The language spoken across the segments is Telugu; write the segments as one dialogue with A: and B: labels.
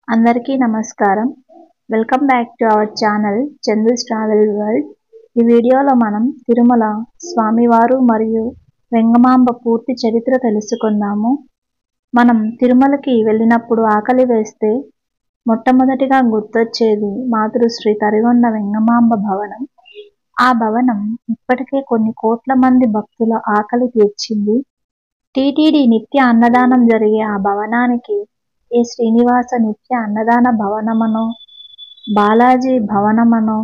A: అందరికీ నమస్కారం. Welcome back to our channel Chandu's travel world. ఈ వీడియోలో మనం తిరుమల స్వామివారు మరియు వెంగమాంబ పూర్తి చరిత్ర తెలుసుకుందాము. మనం తిరుమలకి వెళ్ళినప్పుడు ఆకలి వేస్తే మొట్టమొదటిగా గుర్తొచ్చేది మాతృశ్రీ తరిగొండ వెంగమాంబ భవనం. ఆ భవనం ఇప్పటికే కొన్ని కోట్ల మంది భక్తుల ఆకలి తీర్చింది. టీటీడీ నిత్య అన్నదానం జరిగే ఆ భవనానికి ఏ శ్రీనివాస నిత్య అన్నదాన భవనమనో, బాలాజీ భవనమనో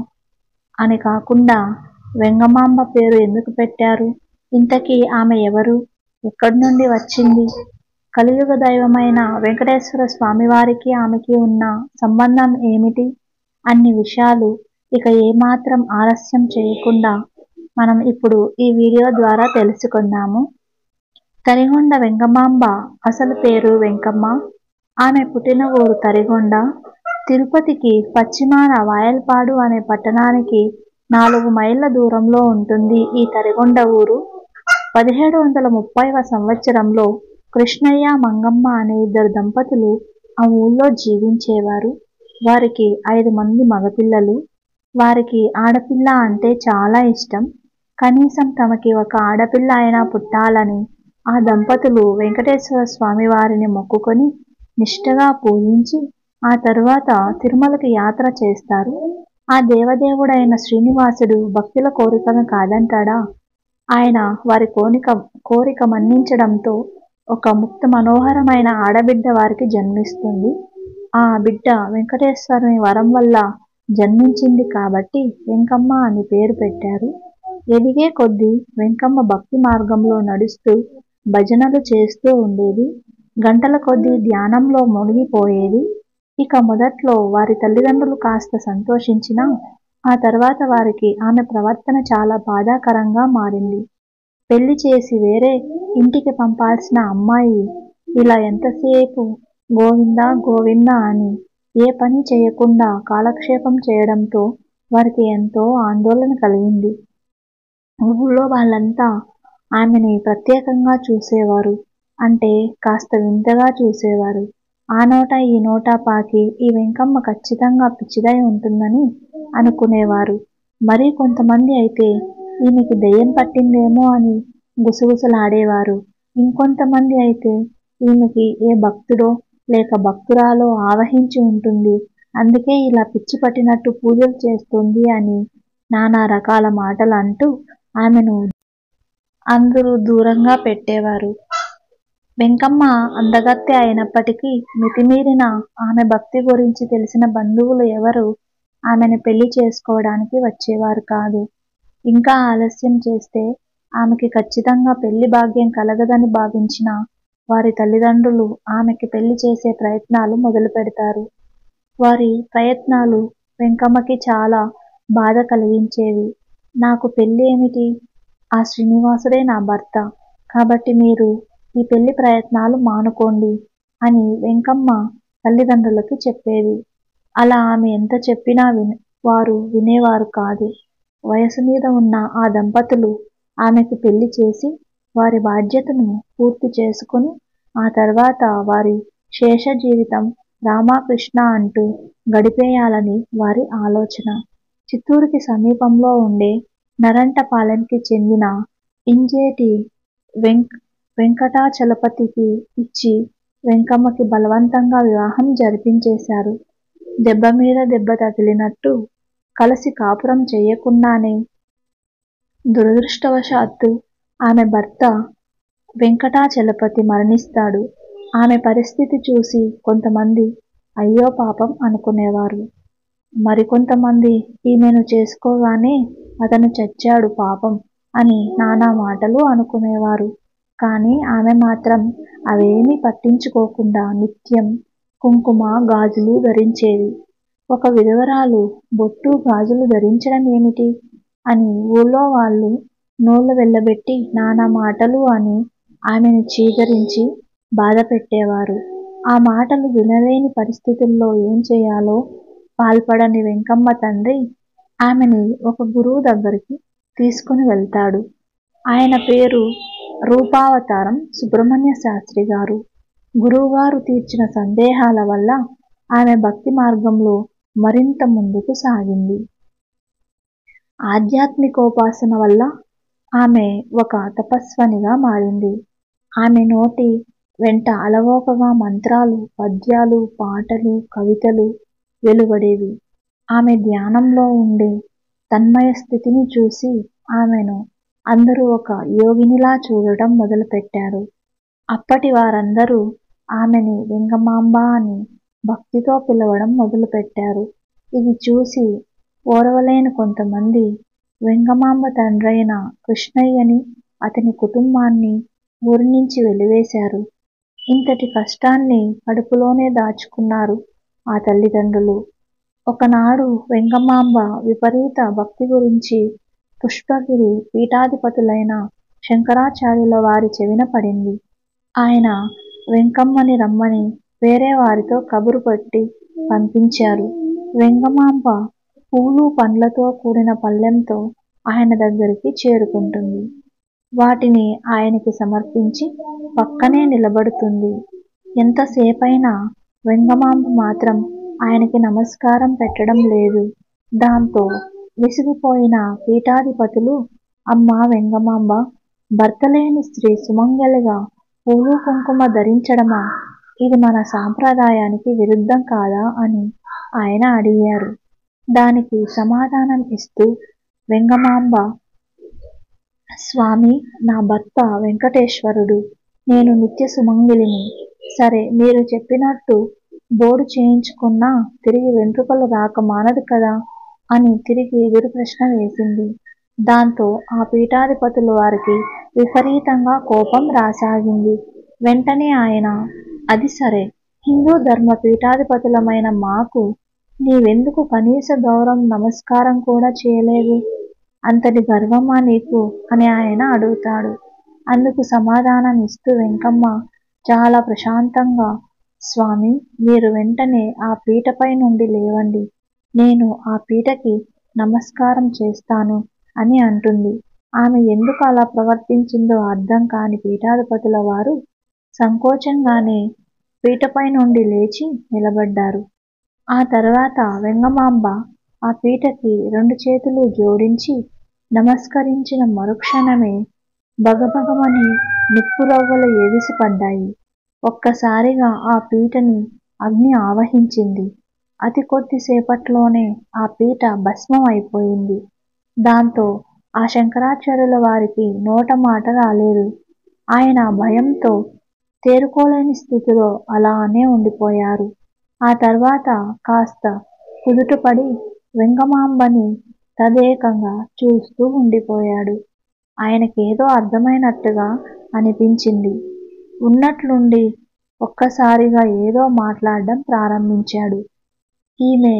A: అని కాకుండా వెంగమాంబ పేరు ఎందుకు పెట్టారు? ఇంతకీ ఆమె ఎవరు? ఎక్కడి నుండి వచ్చింది? కలియుగ దైవమైన వెంకటేశ్వర స్వామివారికి ఆమెకి ఉన్న సంబంధం ఏమిటి? అన్ని విషయాలు ఇక ఏమాత్రం ఆలస్యం చేయకుండా మనం ఇప్పుడు ఈ వీడియో ద్వారా తెలుసుకుందాము. తరిగొండ వెంగమాంబ అసలు పేరు వెంకమ్మ. ఆమె పుట్టిన ఊరు తరిగొండ. తిరుపతికి పశ్చిమాన వాయల్పాడు అనే పట్టణానికి 4 మైళ్ళ దూరంలో ఉంటుంది ఈ తరిగొండ ఊరు. 1730వ సంవత్సరంలో కృష్ణయ్య మంగమ్మ అనే ఇద్దరు దంపతులు ఆ ఊళ్ళో జీవించేవారు. వారికి 5 మంది మగపిల్లలు. వారికి ఆడపిల్ల అంటే చాలా ఇష్టం. కనీసం తమకి ఒక ఆడపిల్ల అయినా పుట్టాలని ఆ దంపతులు వెంకటేశ్వర స్వామివారిని మొక్కుకొని నిష్ఠగా పూజించి ఆ తరువాత తిరుమలకి యాత్ర చేస్తారు. ఆ దేవదేవుడైన శ్రీనివాసుడు భక్తుల కోరికను కాదంటాడా? ఆయన వారి కోరిక మన్నించడంతో ఒక ముక్త మనోహరమైన ఆడబిడ్డ వారికి జన్మిస్తుంది. ఆ బిడ్డ వెంకటేశ్వరుని వరం వల్ల జన్మించింది కాబట్టి వెంకమ్మ అని పేరు పెట్టారు. ఎదిగే కొద్దీ వెంకమ్మ భక్తి మార్గంలో నడుస్తూ భజనలు చేస్తూ ఉండేది. గంటల కొద్దీ ధ్యానంలో మునిగిపోయేది. ఇక మొదట్లో వారి తల్లిదండ్రులు కాస్త సంతోషించినా ఆ తర్వాత వారికి ఆమె ప్రవర్తన చాలా బాధాకరంగా మారింది. పెళ్లి చేసి వేరే ఇంటికి పంపాల్సిన అమ్మాయి ఇలా ఎంతసేపు గోవిందా గోవిందా అని ఏ పని చేయకుండా కాలక్షేపం చేయడంతో వారికి ఎంతో ఆందోళన కలిగింది. ఊళ్ళో వాళ్ళంతా ఆమెని ప్రత్యేకంగా చూసేవారు. అంటే కాస్త వింతగా చూసేవారు. ఆ నోట ఈ నోట పాకి ఈ వెంకమ్మ ఖచ్చితంగా పిచ్చిదై ఉంటుందని అనుకునేవారు. మరి కొంతమంది అయితే ఈమెకి దెయ్యం పట్టిందేమో అని గుసగుసలాడేవారు. ఇంకొంతమంది అయితే ఈమెకి ఏ భక్తుడో లేక భక్తురాలో ఆవహించి ఉంటుంది, అందుకే ఇలా పిచ్చి పట్టినట్టు పూజలు చేస్తుంది అని నానా రకాల మాటలు అంటూ ఆమెను అందరూ దూరంగా పెట్టేవారు. వెంకమ్మ అందగత్తె అయినప్పటికీ మితిమీరిన ఆమె భక్తి గురించి తెలిసిన బంధువులు ఎవరు ఆమెను పెళ్లి చేసుకోవడానికి వచ్చేవారు కాదు. ఇంకా ఆలస్యం చేస్తే ఆమెకి ఖచ్చితంగా పెళ్లి భాగ్యం కలగదని భావించిన వారి తల్లిదండ్రులు ఆమెకి పెళ్లి చేసే ప్రయత్నాలు మొదలు పెడతారు. వారి ప్రయత్నాలు వెంకమ్మకి చాలా బాధ కలిగించేవి. నాకు పెళ్లి ఏమిటి? ఆ శ్రీనివాసుడే నా భర్త. కాబట్టి మీరు ఈ పెళ్లి ప్రయత్నాలు మానుకోండి అని వెంకమ్మ తల్లిదండ్రులకి చెప్పేది. అలా ఆమె ఎంత చెప్పినా వారు వినేవారు కాదు. వయసు మీద ఉన్న ఆ దంపతులు ఆమెకు పెళ్లి చేసి వారి బాధ్యతను పూర్తి చేసుకుని ఆ తర్వాత వారి శేష జీవితం రామకృష్ణ అంటూ గడిపేయాలని వారి ఆలోచన. చిత్తూరుకి సమీపంలో ఉండే నరంటపాలెంకి చెందిన ఇంజేటి వెంకటాచలపతికి ఇచ్చి వెంకమ్మకి బలవంతంగా వివాహం జరిపించేశారు. దెబ్బ మీద దెబ్బ తగిలినట్టు కలిసి కాపురం చేయకుండానే దురదృష్టవశాత్తు ఆమె భర్త వెంకటాచలపతి మరణిస్తాడు. ఆమె పరిస్థితి చూసి కొంతమంది అయ్యో పాపం అనుకునేవారు. మరికొంతమంది ఈమెను చేసుకోగానే అతను చచ్చాడు పాపం అని నానా మాటలు అనుకునేవారు. కానీ ఆమె మాత్రం అవేమీ పట్టించుకోకుండా నిత్యం కుంకుమ గాజులు ధరించేది. ఒక విధవరాలు బొట్టు గాజులు ధరించడం ఏమిటి అని ఊళ్ళో వాళ్ళు నోళ్లు వెళ్ళబెట్టి నానా మాటలు అని ఆమెను చీదరించి బాధ పెట్టేవారు. ఆ మాటలు వినలేని పరిస్థితుల్లో ఏం చేయాలో పాల్పడని వెంకమ్మ తండ్రి ఆమెని ఒక గురువు దగ్గరికి తీసుకుని వెళ్తాడు. ఆయన పేరు రూపావతారం సుబ్రహ్మణ్య శాస్త్రి గారు. గురువుగారు తీర్చిన సందేహాల వల్ల ఆమె భక్తి మార్గంలో మరింత ముందుకు సాగింది. ఆధ్యాత్మికోపాసన వల్ల ఆమె ఒక తపస్వనిగా మారింది. ఆమె నోటి వెంట అలవోకగా మంత్రాలు, పద్యాలు, పాటలు, కవితలు వెలువడేవి. ఆమె ధ్యానంలో ఉండే తన్మయ స్థితిని చూసి ఆమెను అందరూ ఒక యోగినిలా చూడటం మొదలుపెట్టారు. అప్పటి వారందరూ ఆమెని వెంగమాంబ అని భక్తితో పిలవడం మొదలుపెట్టారు. ఇది చూసి ఓర్వలేని కొంతమంది వెంగమాంబ తండ్రైన కృష్ణయ్యని, అతని కుటుంబాన్ని ఊరి నుంచి వెలివేశారు. ఇంతటి కష్టాన్ని కడుపులోనే దాచుకున్నారు ఆ తల్లిదండ్రులు. ఒకనాడు వెంగమాంబ విపరీత భక్తి గురించి పుష్పగిరి పీఠాధిపతులైన శంకరాచార్యుల వారి చెవిన పడింది. ఆయన వెంకమ్మని రమ్మని వేరే వారితో కబురు పెట్టి పంపించారు. వెంగమాంబ పూలు పండ్లతో కూడిన పళ్ళెంతో ఆయన దగ్గరికి చేరుకుంటుంది. వాటిని ఆయనకి సమర్పించి పక్కనే నిలబడుతుంది. ఎంతసేపైనా వెంగమాంబ మాత్రం ఆయనకి నమస్కారం పెట్టడం లేదు. దాంతో విసిగిపోయిన పీఠాధిపతులు, అమ్మా వెంగమాంబ, భర్తలేని స్త్రీ సుమంగళిగా పూలు కుంకుమ ధరించడమా? ఇది మన సాంప్రదాయానికి విరుద్ధం కాదా అని ఆయన అడిగారు. దానికి సమాధానం ఇస్తూ వెంగమాంబ, స్వామి, నా భర్త వెంకటేశ్వరుడు, నేను నిత్య సుమంగళిని. సరే, మీరు చెప్పినట్టు బోడు చేయించుకున్నా తిరిగి వెంట్రుకలు రాక మానదు కదా అని తిరిగి ఎదురు ప్రశ్న వేసింది. దాంతో ఆ పీఠాధిపతుల వారికి విపరీతంగా కోపం రాసాగింది. వెంటనే ఆయన, అది సరే, హిందూ ధర్మ పీఠాధిపతులమైన మాకు నీవెందుకు కనీస గౌరవం నమస్కారం కూడా చేయలేదు? అంతటి గర్వమా నీకు అని ఆయన అడుగుతాడు. అందుకు సమాధానం ఇస్తూ వెంకమ్మ చాలా ప్రశాంతంగా, స్వామి, మీరు వెంటనే ఆ పీటపై నుండి లేవండి, నేను ఆ పీటకి నమస్కారం చేస్తాను అని అంటుంది. ఆమె ఎందుకు అలా ప్రవర్తించిందో అర్థం కాని పీఠాధిపతుల వారు సంకోచంగానే పీటపై నుండి లేచి నిలబడ్డారు. ఆ తర్వాత వెంగమాంబ ఆ పీటకి 2 చేతులు జోడించి నమస్కరించిన మరుక్షణమే భగభగమని నిప్పురవ్వలు ఎగిసిపడ్డాయి. ఒక్కసారిగా ఆ పీటని అగ్ని ఆవహించింది. అతి కొద్దిసేపట్లోనే ఆ పీట భస్మం అయిపోయింది. దాంతో ఆ శంకరాచార్యుల వారికి నోట మాట రాలేదు. ఆయన భయంతో తేరుకోలేని స్థితిలో అలానే ఉండిపోయారు. ఆ తర్వాత కాస్త కుదుటపడి వెంగమాంబని తదేకంగా చూస్తూ ఉండిపోయాడు. ఆయనకేదో అర్థమైనట్టుగా అనిపించింది. ఉన్నట్లుండి ఒక్కసారిగా ఏదో మాట్లాడడం ప్రారంభించాడు. ఈమె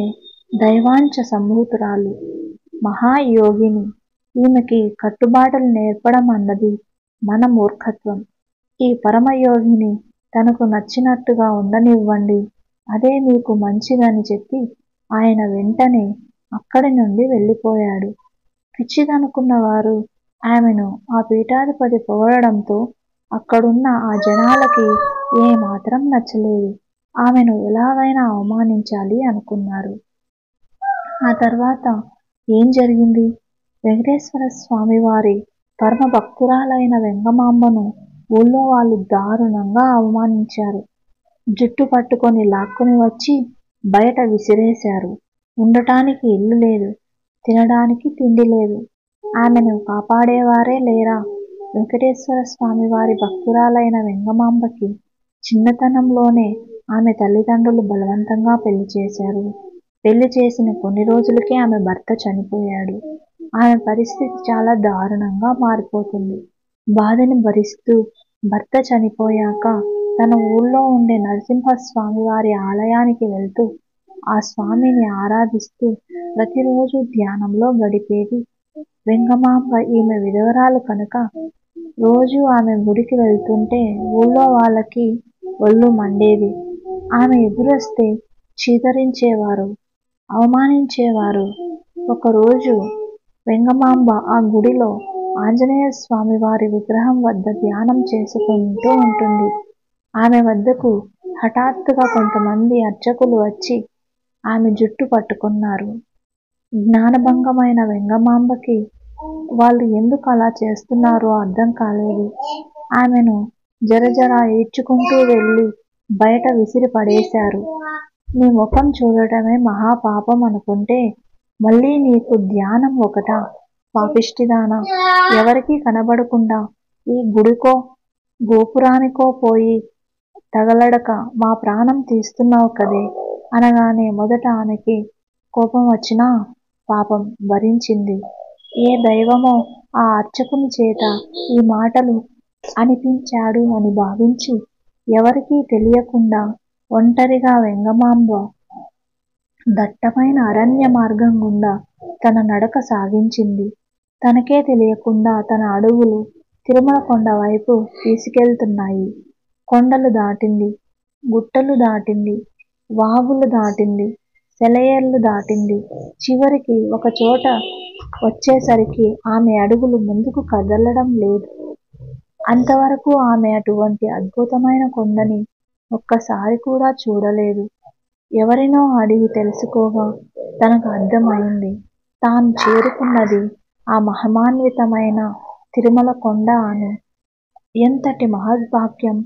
A: దైవాంశ సంభూతురాలు, మహాయోగిని. ఈమెకి కట్టుబాటలు నేర్పడం అన్నది మన మూర్ఖత్వం. ఈ పరమయోగిని తనకు నచ్చినట్టుగా ఉండనివ్వండి, అదే మీకు మంచిదని చెప్పి ఆయన వెంటనే అక్కడి నుండి వెళ్ళిపోయాడు. పిచ్చిదనుకున్న వారు ఆమెను ఆ పీఠాధిపతి పొగడడంతో అక్కడున్న ఆ జనాలకి ఏమాత్రం నచ్చలేదు. ఆమెను ఎలాగైనా అవమానించాలి అనుకున్నారు. ఆ తర్వాత ఏం జరిగింది? వెంకటేశ్వర స్వామి వారి పరమ భక్తురాలైన వెంగమాంబను ఊళ్ళో వాళ్ళు దారుణంగా అవమానించారు. జుట్టు పట్టుకొని లాక్కుని వచ్చి బయట విసిరేశారు. ఉండటానికి ఇల్లు లేదు, తినడానికి తిండి లేదు. ఆమెను కాపాడేవారే లేరా? వెంకటేశ్వర స్వామి వారి భక్తురాలైన వెంగమాంబకి చిన్నతనంలోనే ఆమె తల్లిదండ్రులు బలవంతంగా పెళ్లి చేశారు. పెళ్లి చేసిన కొన్ని రోజులకే ఆమె భర్త చనిపోయాడు. ఆమె పరిస్థితి చాలా దారుణంగా మారిపోతుంది. బాధని భరిస్తూ భర్త చనిపోయాక తన ఊళ్ళో ఉండే నరసింహస్వామి వారి ఆలయానికి వెళ్తూ ఆ స్వామిని ఆరాధిస్తూ ప్రతిరోజు ధ్యానంలో గడిపేది. వెంగమాంబ ఈమె విధవరాలు కనుక రోజు ఆమె గుడికి వెళ్తుంటే ఊళ్ళో వాళ్ళకి ఒళ్ళు మండేది. ఆమె ఎదురొస్తే చీదరించేవారు, అవమానించేవారు. ఒకరోజు వెంగమాంబ ఆ గుడిలో ఆంజనేయ స్వామి వారి విగ్రహం వద్ద ధ్యానం చేసుకుంటూ ఉంటుంది. ఆమె వద్దకు హఠాత్తుగా కొంతమంది అర్చకులు వచ్చి ఆమె జుట్టు పట్టుకున్నారు. జ్ఞానభంగమైన వెంగమాంబకి వాళ్ళు ఎందుకు అలా చేస్తున్నారో అర్థం కాలేదు. ఆమెను జరజరా ఈడ్చుకుంటూ వెళ్ళి బయట విసిరి పడేశారు. నీ ముఖం చూడటమే మహాపాపం అనుకుంటే మళ్ళీ నీకు ధ్యానం ఒకటా? పాపిష్టిదానా! ఎవరికీ కనబడకుండా ఈ గుడికో గోపురానికో పోయి తగలడక మా ప్రాణం తీస్తున్నావు కదే అనగానే మొదట ఆమెకి కోపం వచ్చినా పాపం భరించింది. ఏ దైవమో ఆ అర్చకుని చేత ఈ మాటలు అనిపించాడు అని భావించి ఎవరికీ తెలియకుండా ఒంటరిగా వెంగమాంబ దట్టమైన అరణ్య మార్గం గుండా తన నడక సాగించింది. తనకే తెలియకుండా తన అడుగులు తిరుమల కొండ వైపు తీసుకెళ్తున్నాయి. కొండలు దాటింది, గుట్టలు దాటింది, వాగులు దాటింది, సెలయేర్లు దాటింది. చివరికి ఒక చోట వచ్చేసరికి ఆమె అడుగులు ముందుకు కదలడం లేదు. అంతవరకు ఆమె అటువంటి అద్భుతమైన కొండని ఒక్కసారి కూడా చూడలేదు. ఎవరినో అడిగి తెలుసుకోగా తనకు అర్థమైంది. తాను చేరుకున్నది ఆ మహిమాన్వితమైన తిరుమల కొండ అని. ఎంతటి మహద్భాగ్యం!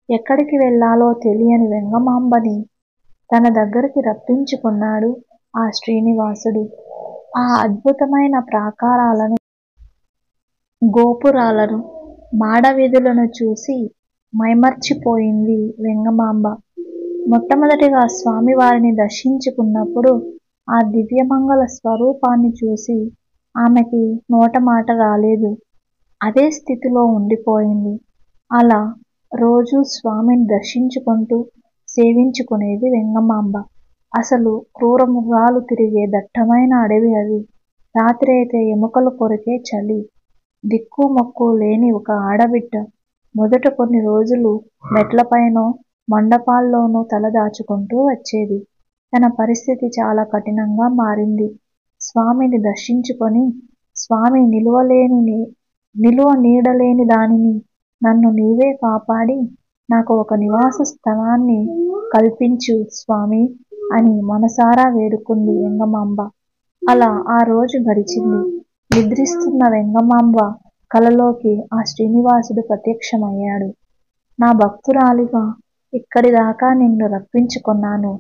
A: ఎక్కడికి వెళ్ళాలో తెలియని వెంగమాంబని తన దగ్గరికి రప్పించుకున్నాడు ఆ శ్రీనివాసుడు. ఆ అద్భుతమైన ప్రాకారాలను, గోపురాలను, మాడవీధులను చూసి మైమర్చిపోయింది వెంగమాంబ. మొట్టమొదటిగా స్వామివారిని దర్శించుకున్నప్పుడు ఆ దివ్యమంగళ స్వరూపాన్ని చూసి ఆమెకి నోటమాట రాలేదు. అదే స్థితిలో ఉండిపోయింది. అలా రోజూ స్వామిని దర్శించుకుంటూ సేవించుకునేది వెంగమాంబ. అసలు క్రూర మృగాలు తిరిగే దట్టమైన అడవి అది. రాత్రి అయితే ఎముకలు కొరికే చలి. దిక్కు మొక్కు లేని ఒక ఆడబిడ్డ మొదట కొన్ని రోజులు మెట్లపైనో మండపాల్లోనూ తలదాచుకుంటూ వచ్చేది. తన పరిస్థితి చాలా కఠినంగా మారింది. స్వామిని దర్శించుకొని, స్వామి నిలువ నీడలేని దానిని నన్ను నీవే కాపాడి నాకు ఒక నివాస స్థానాన్ని కల్పించు స్వామి అని మనసారా వేడుకుంది వెంగమాంబ. అలా ఆ రోజు గడిచింది. నిద్రిస్తున్న వెంగమాంబ కలలోకి ఆ శ్రీనివాసుడు ప్రత్యక్షమయ్యాడు. నా భక్తురాలిగా ఇక్కడి దాకా నిన్ను రప్పించుకున్నాను.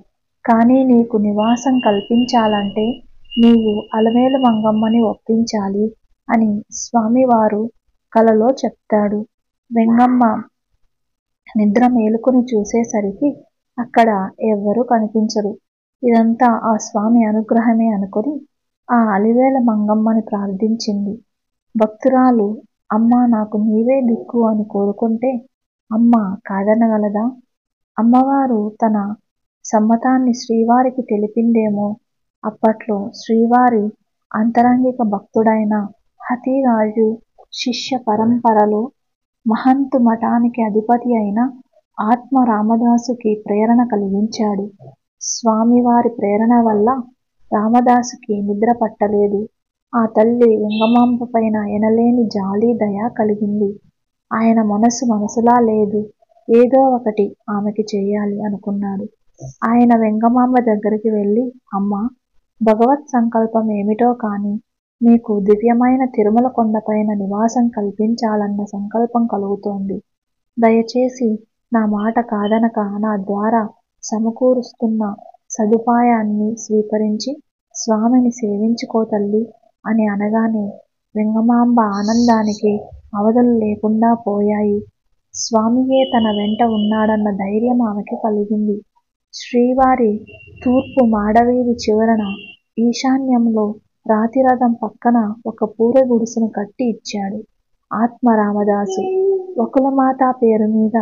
A: కానీ నీకు నివాసం కల్పించాలంటే నీవు అలమేలు మంగమ్మని ఒప్పించాలి అని స్వామివారు కలలో చెప్తాడు. వెంగమ్మ నిద్ర మేలుకుని చూసేసరికి అక్కడ ఎవ్వరూ కనిపించరు. ఇదంతా ఆ స్వామి అనుగ్రహమే అనుకుని ఆ అలివేల మంగమ్మని ప్రార్థించింది. భక్తురాలు అమ్మ నాకు నీవే దిక్కు అని కోరుకుంటే అమ్మ కాదనగలదా? అమ్మవారు తన సమ్మతాన్ని శ్రీవారికి తెలిపిందేమో. అప్పట్లో శ్రీవారి అంతరంగిక భక్తుడైన హతిరాజు శిష్య పరంపరలో మహంతు మఠానికి అధిపతి అయిన ఆత్మ రామదాసుకి ప్రేరణ కలిగించాడు. స్వామివారి ప్రేరణ వల్ల రామదాసుకి నిద్ర పట్టలేదు. ఆ తల్లి వెంగమాంబ పైన ఎనలేని జాలి దయ కలిగింది. ఆయన మనసులా లేదు. ఏదో ఒకటి ఆమెకి చేయాలి అనుకున్నాడు. ఆయన వెంగమాంబ దగ్గరికి వెళ్ళి అమ్మా, భగవత్ సంకల్పం ఏమిటో కాని మీకు దివ్యమైన తిరుమల కొండపైన నివాసం కల్పించాలన్న సంకల్పం కలుగుతోంది. దయచేసి నా మాట కాదనక నా ద్వారా సమకూరుస్తున్న సదుపాయాన్ని స్వీకరించి స్వామిని సేవించుకో తల్లి అని అనగానే వెంగమాంబ ఆనందానికి అవధులు లేకుండా పోయాయి. స్వామియే తన వెంట ఉన్నాడన్న ధైర్యం ఆమెకి కలిగింది. శ్రీవారి తూర్పు మాడవీధి చివరన ఈశాన్యంలో రాతిరథం పక్కన ఒక పూర గుడిసెను కట్టి ఇచ్చాడు ఆత్మ రామదాసు. వకులమాత పేరు మీద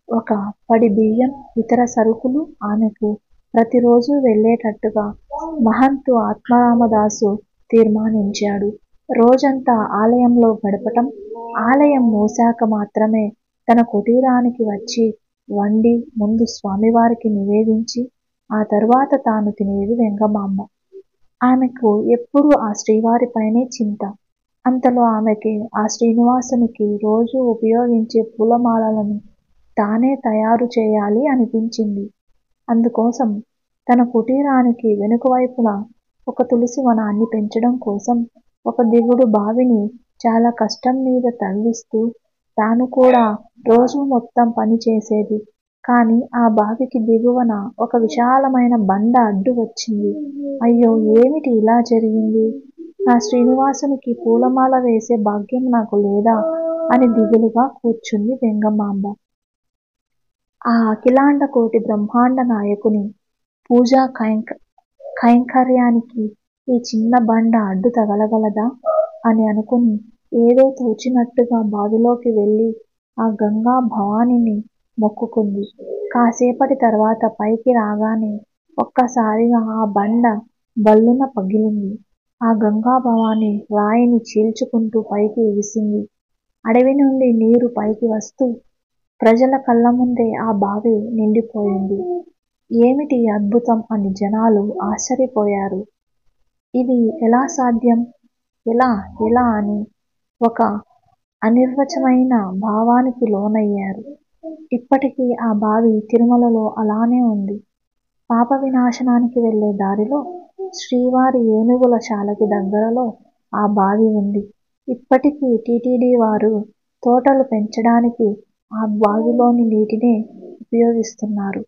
A: ఒక పడి బియ్యం, ఇతర సరుకులు ఆమెకు ప్రతిరోజు వెళ్ళేటట్టుగా మహంతు ఆత్మరామదాసు తీర్మానించాడు. రోజంతా ఆలయంలో గడపటం, ఆలయం మూసాక మాత్రమే తన కుటీరానికి వచ్చి వండి ముందు స్వామివారికి నివేదించి ఆ తరువాత తాను తినేది వెంగమాంబ. ఆమెకు ఎప్పుడూ ఆ శ్రీవారిపైనే చింత. అంతలో ఆమెకి ఆ శ్రీనివాసునికి రోజూ ఉపయోగించే పూలమాలలను తానే తయారు చేయాలి అనిపించింది. అందుకోసం తన కుటీరానికి వెనుకవైపున ఒక తులసి వనాన్ని పెంచడం కోసం ఒక దిగుడు బావిని చాలా కష్టం మీద తవ్విస్తూ తాను కూడా రోజు మొత్తం పని చేసేది. కానీ ఆ బావికి దిగువన ఒక విశాలమైన బండ అడ్డు వచ్చింది. అయ్యో, ఏమిటి ఇలా జరిగింది? నా శ్రీనివాసునికి పూలమాల వేసే భాగ్యం నాకు లేదా అని దిగులుగా కూర్చుంది వెంగమాంబ. ఆ అఖిలాండ కోటి బ్రహ్మాండ నాయకుని పూజా కైంకర్యానికి ఈ చిన్న బండ అడ్డు తగలగలదా అని అనుకుని ఏదో తోచినట్టుగా బావిలోకి వెళ్ళి ఆ గంగా భవానిని మొక్కుకుంది. కాసేపటి తర్వాత పైకి రాగానే ఒక్కసారిగా ఆ బండ బల్లున పగిలింది. ఆ గంగా భవాని రాయిని చీల్చుకుంటూ పైకి ఎగిసింది. అడవి నుండి నీరు పైకి వస్తూ ప్రజల కళ్ళ ముందే ఆ బావి నిండిపోయింది. ఏమిటి అద్భుతం అని జనాలు ఆశ్చర్యపోయారు. ఇది ఎలా సాధ్యం? ఎలా ఎలా అని ఒక అనిర్వచమైన భావానికి లోనయ్యారు. ఇప్పటికీ ఆ బావి తిరుమలలో అలానే ఉంది. పాప వినాశనానికి వెళ్లే దారిలో శ్రీవారి ఏనుగుల శాలకి దగ్గరలో ఆ బావి ఉంది. ఇప్పటికీ టీటీడీ వారు తోటలు పెంచడానికి ఆ బావిలోని నీటినే ఉపయోగిస్తున్నారు.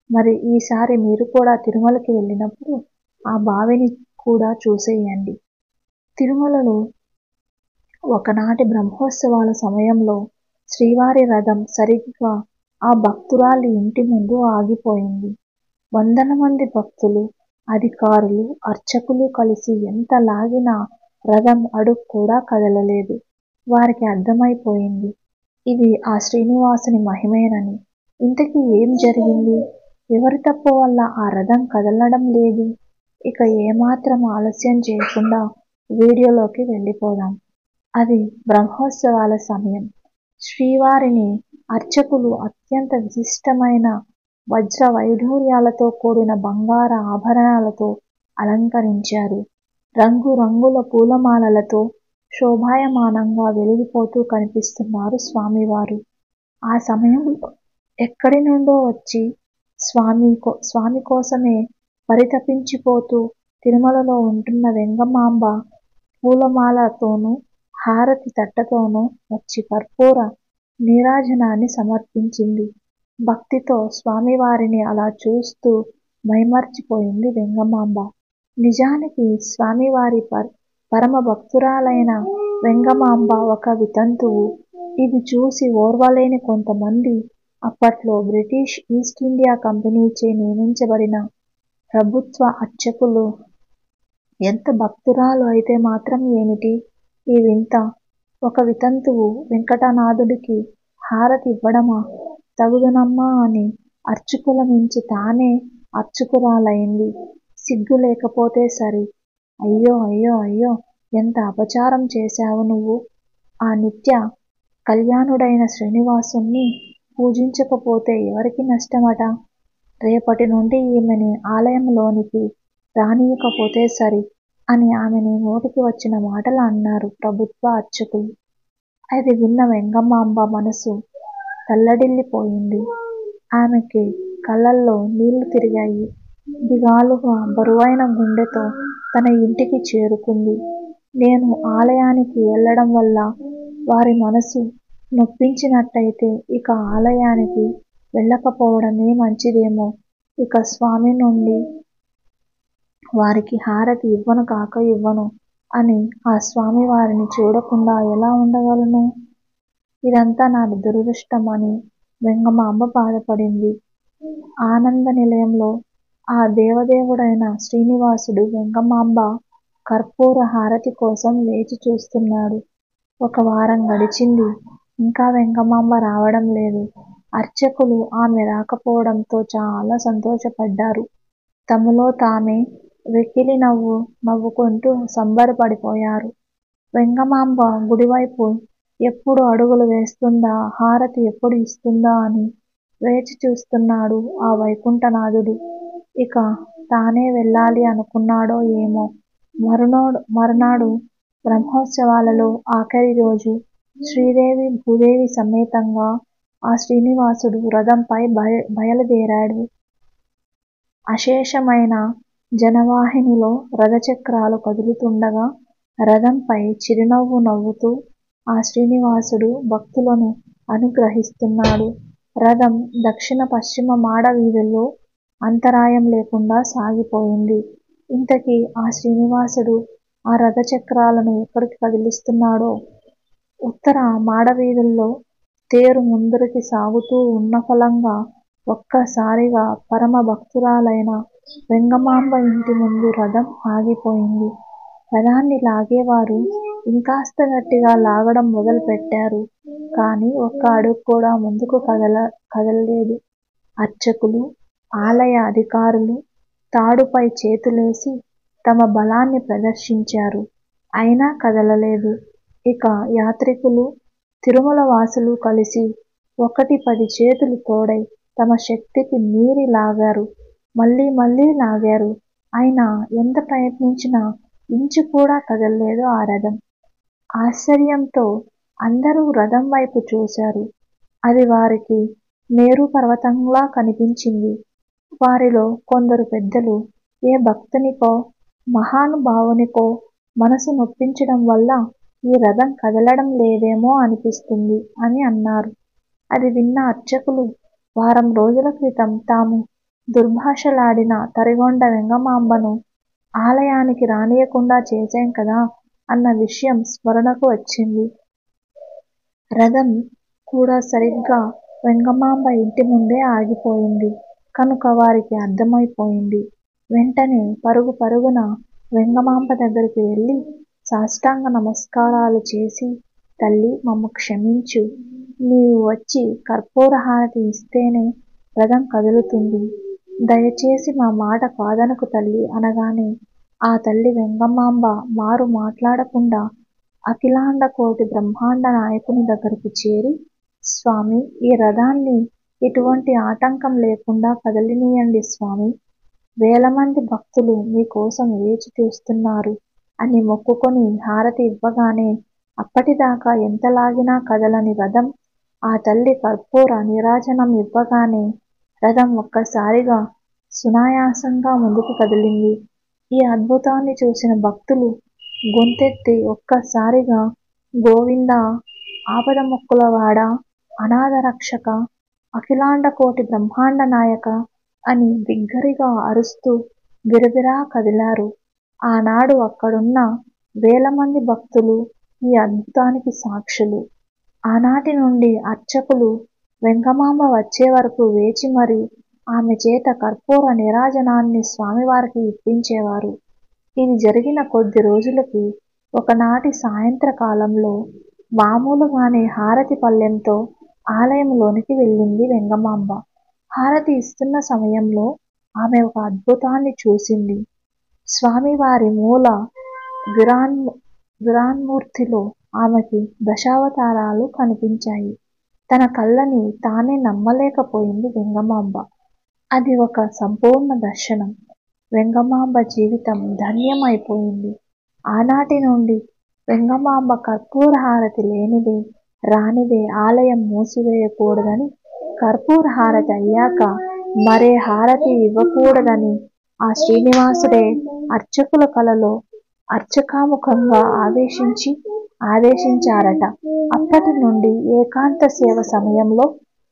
A: మరి ఈసారి మీరు కూడా తిరుమలకి వెళ్ళినప్పుడు ఆ బావిని కూడా చూసేయండి. తిరుమలలో ఒకనాటి బ్రహ్మోత్సవాల సమయంలో శ్రీవారి రథం సరిగ్గా ఆ భక్తురాలి ఇంటి ముందు ఆగిపోయింది. వందల మంది భక్తులు, అధికారులు, అర్చకులు కలిసి ఎంత లాగినా రథం అడుగు కూడా కదలలేదు. వారికి అర్థమైపోయింది, ఇది ఆ శ్రీనివాసుని మహిమేనని. ఇంతకీ ఏం జరిగింది? ఎవరి తప్పు వల్ల ఆ రథం కదలడం లేదు? ఇక ఏమాత్రం ఆలస్యం చేయకుండా వీడియోలోకి వెళ్ళిపోదాం. అది బ్రహ్మోత్సవాల సమయం. శ్రీవారిని అర్చకులు అత్యంత విశిష్టమైన వజ్ర వైఢూర్యాలతో కూడిన బంగార ఆభరణాలతో అలంకరించారు. రంగురంగుల పూలమాలలతో శోభాయమానంగా వెలిగిపోతూ కనిపిస్తున్నారు స్వామివారు. ఆ సమయంలో ఎక్కడి నుండో వచ్చి స్వామి కోసమే పరితపించిపోతూ తిరుమలలో ఉంటున్న వెంగమాంబ పూలమాలతోనూ హారతి తట్టతోనూ వచ్చి కర్పూర నీరాజనాన్ని సమర్పించింది. భక్తితో స్వామివారిని అలా చూస్తూ మైమర్చిపోయింది వెంగమాంబ. నిజానికి స్వామివారి పరమ భక్తురాలైన వెంగమాంబ ఒక వితంతువు. ఇది చూసి ఓర్వలేని కొంతమంది అప్పట్లో బ్రిటిష్ ఈస్ట్ ఇండియా కంపెనీచే నియమించబడిన ప్రభుత్వ అర్చకులు ఎంత భక్తురాలు అయితే మాత్రం ఏమిటి ఈ వింత? ఒక వితంతువు వెంకటనాథుడికి హారతి ఇవ్వడమా? తగుదనమ్మా అని అర్చకుల మించి తానే అర్చకురాలైంది. సిగ్గు లేకపోతే సరి. అయ్యో అయ్యో అయ్యో, ఎంత అపచారం చేశావు నువ్వు! ఆ నిత్య కళ్యాణుడైన శ్రీనివాసుణ్ణి పూజించకపోతే ఎవరికి నష్టమట? రేపటి నుండి ఈమెని ఆలయంలోనికి రానియకపోతే సరి అని ఆమెని నోటికి వచ్చిన మాటలు అన్నారు ప్రభుత్వ అర్చకులు. అది విన్న వెంగమాంబ మనసు తల్లడిల్లిపోయింది. ఆమెకి కళ్ళల్లో నీళ్లు తిరిగాయి. దిగాలుగా బరువైన గుండెతో తన ఇంటికి చేరుకుంది. నేను ఆలయానికి వెళ్ళడం వల్ల వారి మనసు నొప్పించినట్టయితే ఇక ఆలయానికి వెళ్ళకపోవడమే మంచిదేమో. ఇక స్వామి నుండి వారికి హారతి ఇవ్వను కాక ఇవ్వను అని ఆ స్వామి వారిని చూడకుండా ఎలా ఉండగలను? ఇదంతా నా దురదృష్టం అని వెంగమాంబ బాధపడింది. ఆనంద నిలయంలో ఆ దేవదేవుడైన శ్రీనివాసుడు వెంగమాంబ కర్పూర హారతి కోసం వేచి చూస్తున్నాడు. ఒక వారం గడిచింది. ఇంకా వెంగమాంబ రావడం లేదు. అర్చకులు ఆమె రాకపోవడంతో చాలా సంతోషపడ్డారు. తమలో తామే వెకిలి నవ్వుకుంటూ సంబరపడిపోయారు. వెంగమాంబ గుడివైపు ఎప్పుడు అడుగులు వేస్తుందా, హారతి ఎప్పుడు ఇస్తుందా అని వేచి చూస్తున్నాడు ఆ వైకుంఠనాథుడు. ఇక తానే వెళ్ళాలి అనుకున్నాడో ఏమో. మరునాడు బ్రహ్మోత్సవాలలో ఆఖరి రోజు శ్రీదేవి భూదేవి సమేతంగా ఆ శ్రీనివాసుడు రథంపై బయలుదేరాడు. అశేషమైన జనవాహినిలో రథచక్రాలు కదులుతుండగా రథంపై చిరునవ్వు నవ్వుతూ ఆ శ్రీనివాసుడు భక్తులను అనుగ్రహిస్తున్నాడు. రథం దక్షిణ పశ్చిమ మాడవీధుల్లో అంతరాయం లేకుండా సాగిపోయింది. ఇంతకీ ఆ శ్రీనివాసుడు ఆ రథచక్రాలను ఎక్కడికి కదిలిస్తున్నాడో? ఉత్తర మాడవీధుల్లో తేరు ముందరికి సాగుతూ ఉన్న ఫలంగా ఒక్కసారిగా పరమ భక్తురాలైన వెంగమాంబ ఇంటి ముందు రథం ఆగిపోయింది. రథాన్ని లాగేవారు ఇంకాస్త గట్టిగా లాగడం మొదలుపెట్టారు. కానీ ఒక్క అడుగు కూడా ముందుకు కదలలేదు. అర్చకులు, ఆలయ అధికారులు తాడుపై చేతులేసి తమ బలాన్ని ప్రదర్శించారు. అయినా కదలలేదు. ఇక యాత్రికులు, తిరుమల వాసులు కలిసి 1-10 చేతులు తోడై తమ శక్తికి మీరి లాగారు. మళ్ళీ లాగారు. అయినా ఎంత ప్రయత్నించినా ఇంచు కూడా కదలలేదు ఆ రథం. ఆశ్చర్యంతో అందరూ రథం వైపు చూశారు. అది వారికి మేరు పర్వతంలా కనిపించింది. వారిలో కొందరు పెద్దలు ఏ భక్తునికో, మహానుభావునికో మనసు నొప్పించడం వల్ల ఈ రథం కదలడం లేదేమో అనిపిస్తుంది అని అన్నారు. అది విన్న అర్చకులు వారం రోజుల క్రితం తాము దుర్భాషలాడిన తరిగొండ వెంగమాంబను ఆలయానికి రానియకుండా చేశాం కదా అన్న విషయం స్మరణకు వచ్చింది. రథం కూడా సరిగ్గా వెంగమాంబ ఇంటి ముందే ఆగిపోయింది కనుక వారికి అర్థమైపోయింది. వెంటనే పరుగున వెంగమాంబ దగ్గరికి వెళ్ళి సాష్టాంగ నమస్కారాలు చేసి, తల్లి మమ్ము క్షమించు. నీవు వచ్చి కర్పూర హారతి ఇస్తేనే రథం కదులుతుంది. దయచేసి మా మాట కాదనకు తల్లి అనగానే ఆ తల్లి వెంగమాంబ మారు మాట్లాడకుండా అఖిలాండ కోటి బ్రహ్మాండ నాయకుని దగ్గరకు చేరి, స్వామి, ఈ రథాన్ని ఎటువంటి ఆటంకం లేకుండా కదలినీయండి స్వామి. వేలమంది భక్తులు మీకోసం వేచి చూస్తున్నారు అని మొక్కుకొని హారతి ఇవ్వగానే అప్పటిదాకా ఎంత లాగినా కదలని రథం ఆ తల్లి కర్పూర నీరాజనం ఇవ్వగానే రథం ఒక్కసారిగా సునాయాసంగా ముందుకు కదిలింది. ఈ అద్భుతాన్ని చూసిన భక్తులు గొంతెత్తి ఒక్కసారిగా గోవింద, ఆపదముక్కులవాడ, అనాథ రక్షక, అఖిలాండ కోటి బ్రహ్మాండ నాయక అని బిగ్గరగా అరుస్తూ బిరబిరా కదిలారు. ఆనాడు అక్కడున్న వేలమంది భక్తులు ఈ అద్భుతానికి సాక్షులు. ఆనాటి నుండి అర్చకులు వెంగమాంబ వచ్చే వరకు వేచి మరి ఆమె చేత కర్పూర నీరాజనాన్ని స్వామివారికి ఇప్పించేవారు. ఇది జరిగిన కొద్ది రోజులకి ఒకనాటి సాయంత్రకాలంలో మామూలుగానే హారతి పళ్ళెంతో ఆలయంలోనికి వెళ్ళింది వెంగమాంబ. హారతి ఇస్తున్న సమయంలో ఆమె ఒక అద్భుతాన్ని చూసింది. స్వామివారి మూల విరాన్మూర్తిలో ఆమెకి దశావతారాలు కనిపించాయి. తన కళ్ళని తానే నమ్మలేకపోయింది వెంగమాంబ. అది ఒక సంపూర్ణ దర్శనం. వెంగమాంబ జీవితం ధన్యమైపోయింది. ఆనాటి నుండి వెంగమాంబ కర్పూర హారతి లేనిదే రానిదే ఆలయం మూసివేయకూడదని, కర్పూర హారతి అయ్యాక మరే హారతి ఇవ్వకూడదని ఆ శ్రీనివాసుడే అర్చకుల కలలో అర్చకాముఖంగా ఆదేశించారట. అప్పటి నుండి ఏకాంత సేవ సమయంలో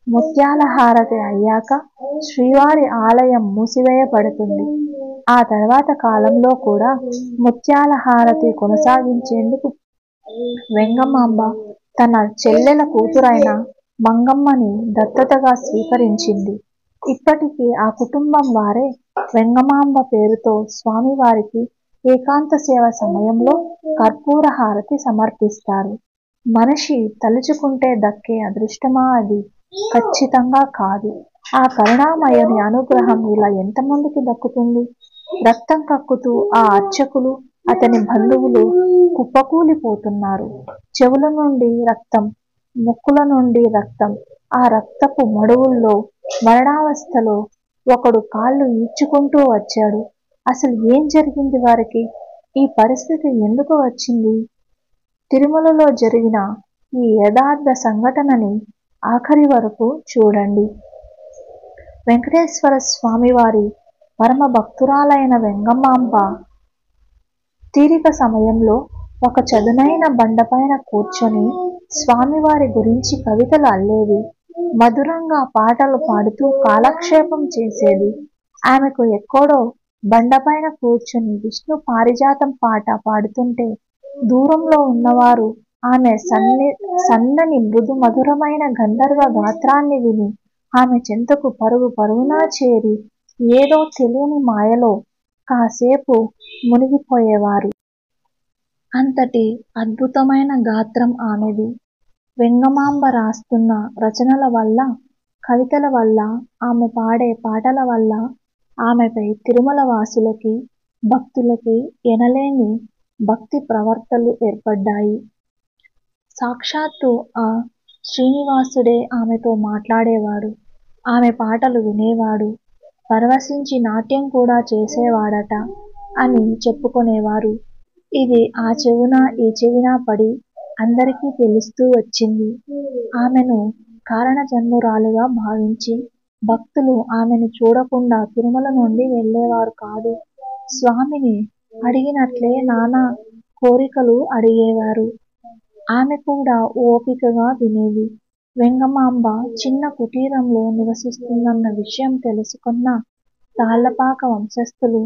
A: ముత్యాల హారతి అయ్యాక శ్రీవారి ఆలయం మూసివేయబడుతుంది. ఆ తర్వాత కాలంలో కూడా ముత్యాల హారతి కొనసాగించేందుకు వెంగమాంబ తన చెల్లెల కూతురైన మంగమ్మని దత్తతగా స్వీకరించింది. ఇప్పటికీ ఆ కుటుంబం వారే వెంగమాంబ పేరుతో స్వామివారికి ఏకాంత సేవ సమయంలో కర్పూర హారతి సమర్పిస్తారు. మనిషి తలుచుకుంటే దక్కే అదృష్టమా అది? ఖచ్చితంగా కాదు. ఆ కరుణామయుని అనుగ్రహం ఇలా ఎంతమందికి దక్కుతుంది? రక్తం కక్కుతూ ఆ అర్చకులు, అతని బంధువులు కుప్పకూలిపోతున్నారు. చెవుల నుండి రక్తం, ముక్కుల నుండి రక్తం. ఆ రక్తపు మడుగుల్లో మరణావస్థలో ఒకడు కాళ్ళు ఈడ్చుకుంటూ వచ్చాడు. అసలు ఏం జరిగింది వారికి? ఈ పరిస్థితి ఎందుకు వచ్చింది? తిరుమలలో జరిగిన ఈ యథార్థ సంఘటనని ఆఖరి వరకు చూడండి. వెంకటేశ్వర స్వామివారి పరమ భక్తురాలైన వెంగమాంబ తీరిక సమయంలో ఒక చదునైన బండపైన కూర్చొని స్వామివారి గురించి కవితలు అల్లేది. మధురంగా పాటలు పాడుతూ కాలక్షేపం చేసేది. ఆమెకు ఎక్కడో బండపైన కూర్చుని విష్ణు పారిజాతం పాట పాడుతుంటే దూరంలో ఉన్నవారు ఆమె సన్నని మృదు మధురమైన గంధర్వ గాత్రాన్ని విని ఆమె చెంతకు పరుగు పరుగునా చేరి ఏదో తెలియని మాయలో కాసేపు మునిగిపోయేవారు. అంతటి అద్భుతమైన గాత్రం ఆమెది. వెంగమాంబ రాస్తున్న రచనల వల్ల, కవితల వల్ల, ఆమె పాడే పాటల వల్ల ఆమెపై తిరుమల వాసులకి, భక్తులకి ఎనలేని భక్తి ప్రవర్తలు ఏర్పడ్డాయి. సాక్షాత్తు ఆ శ్రీనివాసుడే ఆమెతో మాట్లాడేవాడు. ఆమె పాటలు వినేవాడు. పరవశించి నాట్యం కూడా చేసేవాడట అని చెప్పుకునేవారు. ఇది ఆ చెవున ఈ చెవిన పడి అందరికీ తెలుస్తూ వచ్చింది. ఆమెను కారణజన్మురాలుగా భావించి భక్తులు ఆమెను చూడకుండా తిరుమల నుండి వెళ్ళేవారు కాదు. స్వామిని అడిగినట్లే నానా కోరికలు అడిగేవారు. ఆమె కూడా ఓపికగా వినేది. వెంగమాంబ చిన్న కుటీరంలో నివసిస్తుందన్న విషయం తెలుసుకున్న తాళ్లపాక వంశస్థులు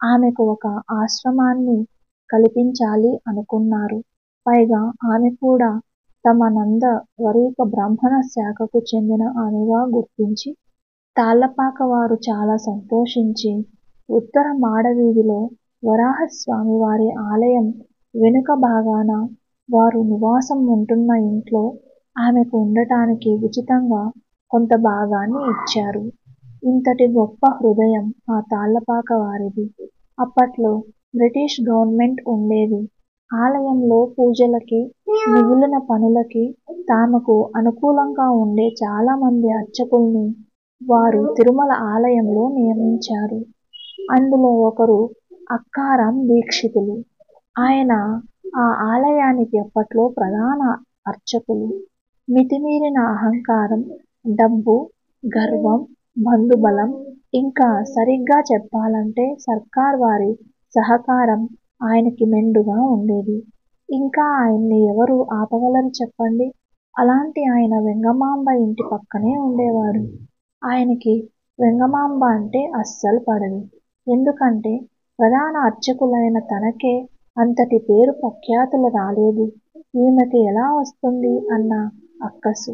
A: ఆమెకు ఒక ఆశ్రమాన్ని కల్పించాలి అనుకున్నారు. పైగా ఆమె కూడా తమ నందవరీక బ్రాహ్మణ శాఖకు చెందిన ఆమెగా గుర్తించి తాళ్లపాక వారు చాలా సంతోషించి ఉత్తర మాడవీధిలో వరాహస్వామి వారి ఆలయం వెనుక భాగాన వారు నివాసం ఉంటున్న ఇంట్లో ఆమెకు ఉండటానికి ఉచితంగా కొంత భాగాన్ని ఇచ్చారు. ఇంతటి గొప్ప హృదయం ఆ తాళ్లపాక వారిది. అప్పట్లో బ్రిటిష్ గవర్నమెంట్ ఉండేది. ఆలయంలో పూజలకి, మిగిలిన పనులకి తామకు అనుకూలంగా ఉండే చాలా మంది అర్చకుల్ని వారు తిరుమల ఆలయంలో నియమించారు. అందులో ఒకరు అక్కారం దీక్షితులు. ఆయన ఆ ఆలయానికి అప్పట్లో ప్రధాన అర్చకులు. మితిమీరిన అహంకారం, డబ్బు, గర్వం, బంధుబలం, ఇంకా సరిగ్గా చెప్పాలంటే సర్కార్ వారి సహకారం ఆయనకి మెండుగా ఉండేది. ఇంకా ఆయన్ని ఎవరు ఆపగలరు చెప్పండి. అలాంటి ఆయన వెంగమాంబ ఇంటి పక్కనే ఉండేవాడు. ఆయనకి వెంగమాంబ అంటే అస్సలు పడదు. ఎందుకంటే ప్రధాన అర్చకులైన తనకే అంతటి పేరు ప్రఖ్యాతులు రాలేదు. ఈమెకి ఎలా వస్తుంది అన్న అక్కసు.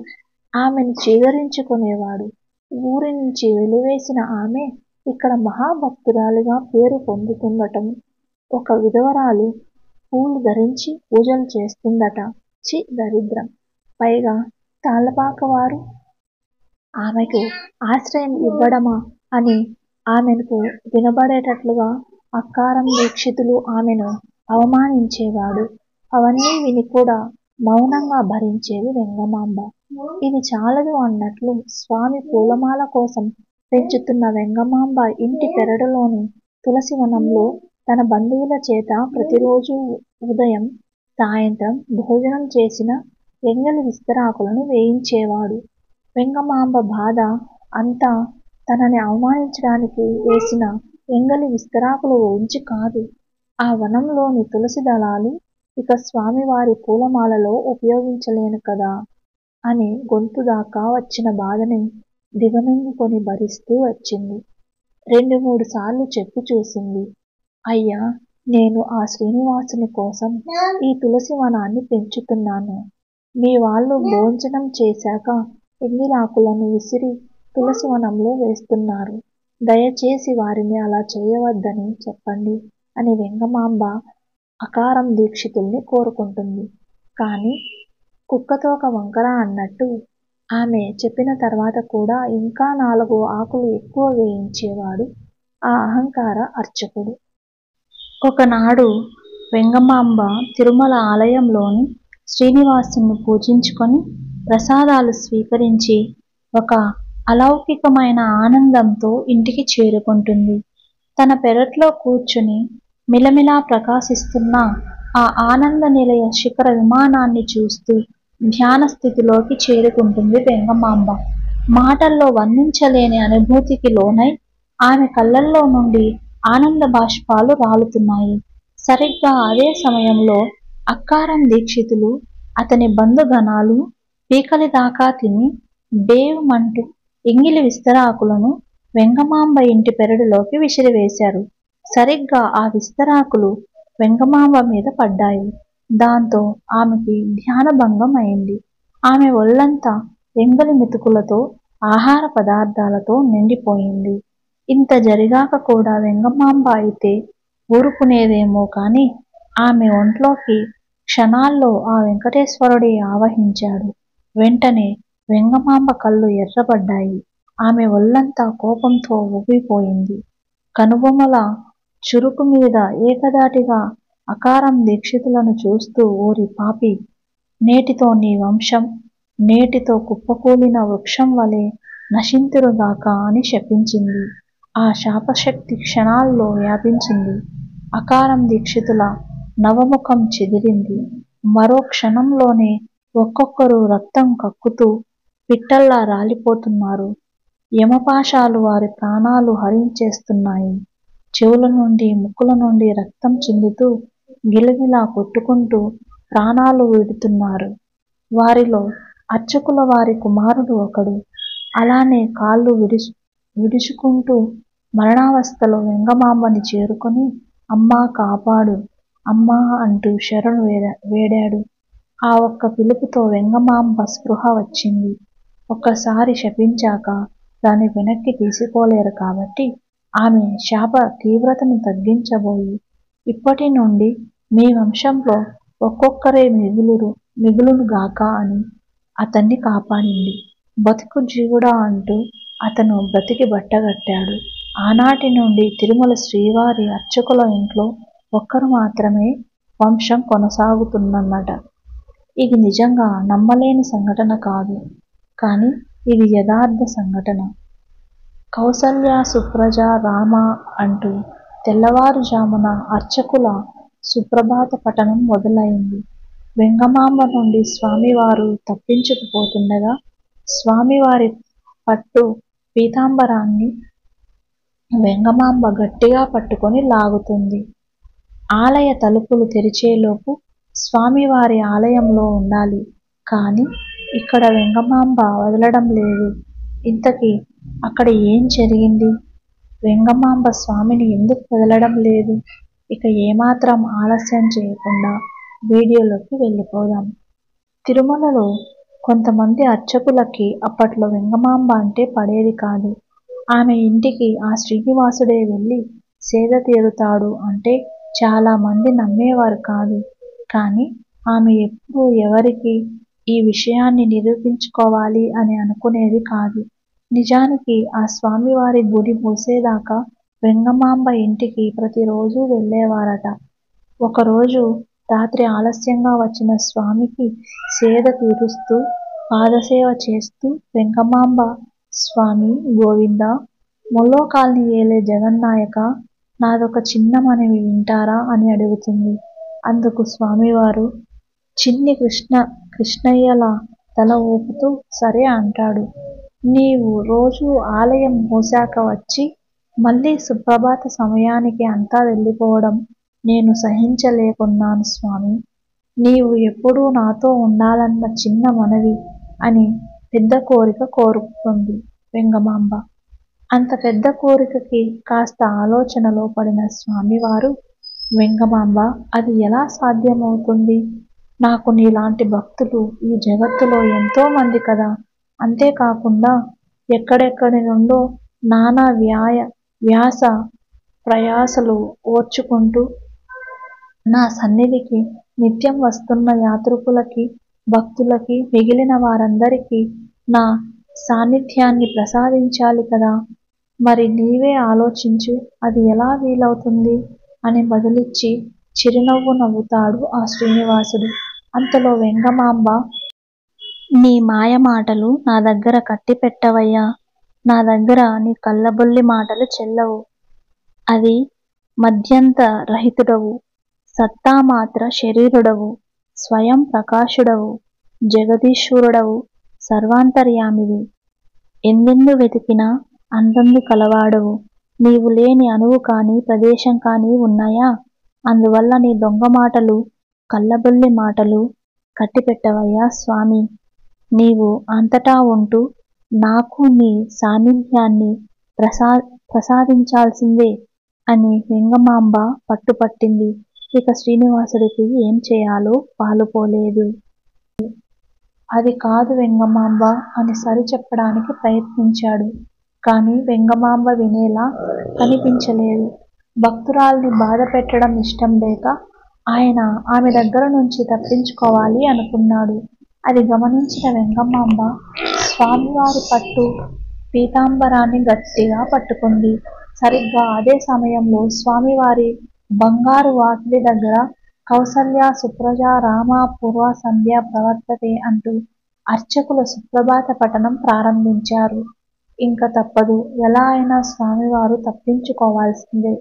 A: ఆమెను చీదరించుకునేవాడు. ఊరి నుంచి వెలివేసిన ఆమె ఇక్కడ మహాభక్తురాలిగా పేరు పొందుతుండటం, ఒక విధవరాలు పూలు ధరించి పూజలు చేస్తుందట. చి దరిద్రం. పైగా తాళ్లపాక వారు ఆమెకు ఆశ్రయం ఇవ్వడమా అని ఆమెకు వినబడేటట్లుగా అక్కారం దీక్షితులు ఆమెను అవమానించేవాడు. అవన్నీ విని కూడా మౌనంగా భరించేది వెంగమాంబ. ఇది చాలదు అన్నట్లు స్వామి పూలమాల కోసం పెంచుతున్న వెంగమాంబ ఇంటి పెరడులోని తులసి వనంలో తన బంధువుల చేత ప్రతిరోజు ఉదయం, సాయంత్రం భోజనం చేసిన ఎంగలి విస్తరాకులను వేయించేవాడు. వెంగమాంబ బాధ అంతా తనని అవమానించడానికి వేసిన ఎంగలి విస్తరాకుల గురించి కాదు. ఆ వనంలోని తులసి దళాలు ఇక స్వామివారి పూలమాలలో ఉపయోగించలేను కదా అని గొంతు దాకా వచ్చిన బాధని దిగమింగుకొని భరిస్తూ వచ్చింది. 2-3 సార్లు చెప్పి చూసింది. అయ్యా, నేను ఆ శ్రీనివాసుని కోసం ఈ తులసి వనాన్ని పెంచుతున్నాను. మీ వాళ్ళు భోజనం చేశాక ఎంగిలాకులను విసిరి తులసి వనంలో వేస్తున్నారు. దయచేసి వారిని అలా చేయవద్దని చెప్పండి అని వెంగమాంబ అకారం దీక్షితుల్ని కోరుకుంటుంది. కానీ కుక్కతోక వంకర అన్నట్టు ఆమె చెప్పిన తర్వాత కూడా ఇంకా 4 ఆకులు ఎక్కువ వేయించేవాడు ఆ అహంకార అర్చకుడు. ఒకనాడు వెంగమాంబ తిరుమల ఆలయంలోని శ్రీనివాసుని పూజించుకొని ప్రసాదాలు స్వీకరించి ఒక అలౌకికమైన ఆనందంతో ఇంటికి చేరుకుంటుంది. తన పెరట్లో కూర్చుని మిలమిలా ప్రకాశిస్తున్న ఆ ఆనంద నిలయ శిఖర విమానాన్ని చూస్తూ ధ్యాన స్థితిలోకి చేరుకుంటుంది వెంగమాంబ. మాటల్లో వర్ణించలేని అనుభూతికి లోనై ఆమె కళ్ళల్లో నుండి ఆనంద బాష్పాలు రాలుతున్నాయి. సరిగ్గా అదే సమయంలో అక్కారం దీక్షితులు, అతని బంధుగణాలు పీకలి దాకా తిని బేవుమంటూ ఎంగిలి విస్తరాకులను వెంగమాంబ ఇంటి పెరడులోకి విసిరివేశారు. సరిగ్గా ఆ విస్తరాకులు వెంగమాంబ మీద పడ్డాయి. దాంతో ఆమెకి ధ్యానభంగం అయింది. ఆమె ఒళ్ళంతా ఎంగలి మెతుకులతో, ఆహార పదార్థాలతో నిండిపోయింది. ఇంత జరిగాక కూడా వెంగమాంబ అయితే ఊరుకునేదేమో కాని ఆమె ఒంట్లోకి క్షణాల్లో ఆ వెంకటేశ్వరుడే ఆవహించాడు. వెంటనే వెంగమాంబ కళ్ళు ఎర్రబడ్డాయి. ఆమె ఒళ్ళంతా కోపంతో ఉబ్బిపోయింది. కనుబొమల చురుకు మీద ఏకధాటిగా అకారం దీక్షితులను చూస్తూ, ఓరి పాపి, నేటితో నీ వంశం నేటితో కుప్పకూలిన వృక్షం వలె నశింతురుగాక అని శపించింది. ఆ శాపశక్తి క్షణాల్లో వ్యాపించింది. అకారం దీక్షితుల నవముఖం చెదిరింది. మరో క్షణంలోనే ఒక్కొక్కరు రక్తం కక్కుతూ పిట్టల్లా రాలిపోతున్నారు. యమపాశాలు వారి ప్రాణాలు హరించేస్తున్నాయి. చెవుల నుండి, ముక్కుల నుండి రక్తం చిందుతూ గిలగిలా కొట్టుకుంటూ ప్రాణాలు విడుతున్నారు. వారిలో అర్చకుల వారి కుమారుడు ఒకడు అలానే కాళ్ళు విడుచుకుంటూ మరణావస్థలో వెంగమాంబని చేరుకొని, అమ్మా కాపాడు, అమ్మా అంటూ శరణు వేడాడు. ఆ ఒక్క పిలుపుతో వెంగమాంబ స్పృహ వచ్చింది. ఒక్కసారి శపించాక దాన్ని వెనక్కి తీసుకోలేరు కాబట్టి ఆమె శాప తీవ్రతను తగ్గించబోయి, ఇప్పటి నుండి మీ వంశంలో ఒక్కొక్కరే మిగులునుగాక అని అతన్ని కాపాడింది. బతుకు జీవుడా అంటూ అతను బ్రతికి బట్టగట్టాడు. ఆనాటి నుండి తిరుమల శ్రీవారి అర్చకుల ఇంట్లో ఒక్కరు మాత్రమే వంశం కొనసాగుతుందన్నట. ఇది నిజంగా నమ్మలేని సంఘటన కాదు, కానీ ఇది యథార్థ సంఘటన. కౌసల్య సుప్రజ రామ అంటూ తెల్లవారుజామున అర్చకుల సుప్రభాత పఠనం మొదలైంది. వెంగమాంబ నుండి స్వామివారు తప్పించుకుపోతుండగా స్వామివారి పట్టు పీతాంబరాన్ని వెంగమాంబ గట్టిగా పట్టుకొని లాగుతుంది. ఆలయ తలుపులు తెరిచేలోపు స్వామివారి ఆలయంలో ఉండాలి. కానీ ఇక్కడ వెంగమాంబ వదలడం లేదు. ఇంతకీ అక్కడ ఏం జరిగింది? వెంగమాంబ స్వామిని ఎందుకు వదలడం లేదు? ఇక ఏమాత్రం ఆలస్యం చేయకుండా వీడియోలోకి వెళ్ళిపోదాం. తిరుమలలో కొంతమంది అర్చకులకి అప్పట్లో వెంగమాంబ అంటే పడేది కాదు. ఆమె ఇంటికి ఆ శ్రీనివాసుడే వెళ్ళి సేద తీరుతాడు అంటే చాలా మంది నమ్మేవారు కాదు. కానీ ఆమె ఎప్పుడూ ఎవరికి ఈ విషయాన్ని నిరూపించుకోవాలి అని అనుకునేది కాదు. నిజానికి ఆ స్వామివారి గుడి మూసేదాకా వెంగమాంబ ఇంటికి ప్రతిరోజు వెళ్ళేవారట. ఒకరోజు రాత్రి ఆలస్యంగా వచ్చిన స్వామికి సేద తీరుస్తూ, పాదసేవ చేస్తూ వెంగమాంబ, స్వామి గోవింద, ముల్లోకాల్ని ఏలే జగన్నాయక, నాదొక చిన్న మనవి వింటారా అని అడుగుతుంది. అందుకు స్వామివారు చిన్ని కృష్ణయ్యలా తల ఊపుతూ సరే అంటాడు. నీవు రోజు ఆలయం మూసాక వచ్చి మళ్ళీ సుప్రభాత సమయానికి అంతా వెళ్ళిపోవడం నేను సహించలేకున్నాను స్వామి. నీవు ఎప్పుడూ నాతో ఉండాలన్న చిన్న మనవి అని పెద్ద కోరిక కోరుకుంది వెంగమాంబ. అంత పెద్ద కోరికకి కాస్త ఆలోచనలో పడిన స్వామివారు, వెంగమాంబ, అది ఎలా సాధ్యమవుతుంది? నాకు నీలాంటి భక్తులు ఈ జగత్తులో ఎంతో మంది కదా. అంతేకాకుండా ఎక్కడెక్కడి నుండో నానా వ్యాస ప్రయాసలు ఓర్చుకుంటూ నా సన్నిధికి నిత్యం వస్తున్న యాత్రికులకి, భక్తులకి, మిగిలిన వారందరికీ నా సాన్నిధ్యాన్ని ప్రసాదించాలి కదా. మరి నీవే ఆలోచించు, అది ఎలా వీలవుతుంది అని బదులిచ్చి చిరునవ్వు నవ్వుతాడు ఆ శ్రీనివాసుడు. అంతలో వెంగమాంబ, నీ మాయ మాటలు నా దగ్గర కట్టి పెట్టవయ్యా. నా దగ్గర నీ కళ్ళబొల్లి మాటలు చెల్లవు. అది మధ్యంత రహితుడవు, సత్తామాత్ర శరీరుడవు, స్వయం ప్రకాశుడవు. జగదీశ్వరుడవు, సర్వాంతర్యామివి, ఎందెందు వెతికినా అందందు కలవాడవు. నీవు లేని అణువు కాని ప్రదేశం కాని ఉన్నాయా? అందువల్ల నీ దొంగ మాటలు, కల్లబొల్లి మాటలు కట్టిపెట్టవయ్యా స్వామి. నీవు అంతటా ఉంటూ నాకు నీ సాన్నిధ్యాన్ని ప్రసాదించాల్సిందే అని వెంగమాంబ పట్టుపట్టింది. ఇక శ్రీనివాసుడికి ఏం చేయాలో పాలుపోలేదు. అది కాదు వెంగమాంబ అని సరిచెప్పడానికి ప్రయత్నించాడు. కాని వెంగమాంబ వినేలా కనిపించలేదు. భక్తురాల్ని బాధ పెట్టడం ఇష్టం లేక ఆయన ఆమె దగ్గర నుంచి తప్పించుకోవాలి అనుకున్నాడు. అది గమనించిన వెంగమాంబ స్వామివారి పట్టు పీతాంబరాన్ని గట్టిగా పట్టుకుంది. సరిగ్గా అదే సమయంలో స్వామివారి బంగారు వాకిలి దగ్గర కౌసల్య సుప్రజా రామ పూర్వ సంధ్య ప్రవర్తతే అంటూ అర్చకులు సుప్రభాత పఠనం ప్రారంభించారు. ఇంక తప్పదు, ఎలా అయినా స్వామివారు తప్పించుకోవాల్సిందే.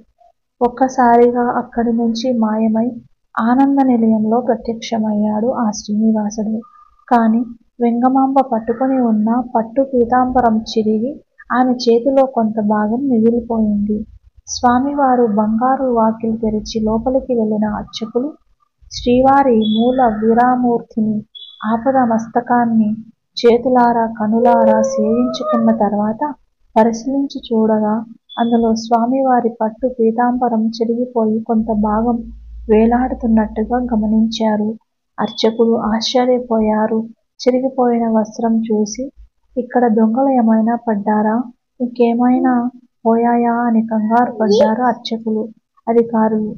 A: ఒక్కసారిగా అక్కడి నుంచి మాయమై ఆనంద నిలయంలో ప్రత్యక్షమయ్యాడు ఆ శ్రీనివాసుడు. కాని వెంగమాంబ పట్టుకుని ఉన్న పట్టు పీతాంబరం చిరిగి ఆమె చేతిలో కొంత భాగం మిగిలిపోయింది. స్వామివారు బంగారు వాకిలి తెరిచి లోపలికి వెళ్ళిన అర్చకులు శ్రీవారి మూల వీరామూర్తిని ఆపద మస్తకాన్ని చేతులారా కనులారా సేవించుకున్న తర్వాత పరిశీలించి చూడగా అందులో స్వామివారి పట్టు పీతాంబరం చిరిగిపోయి కొంత భాగం వేలాడుతున్నట్టుగా గమనించారు. అర్చకులు ఆశ్చర్యపోయారు. చిరిగిపోయిన వస్త్రం చూసి ఇక్కడ దొంగలు ఏమైనా పడ్డారా, ఇంకేమైనా పోయాయా అని కంగారు పడ్డారు అధికారులు.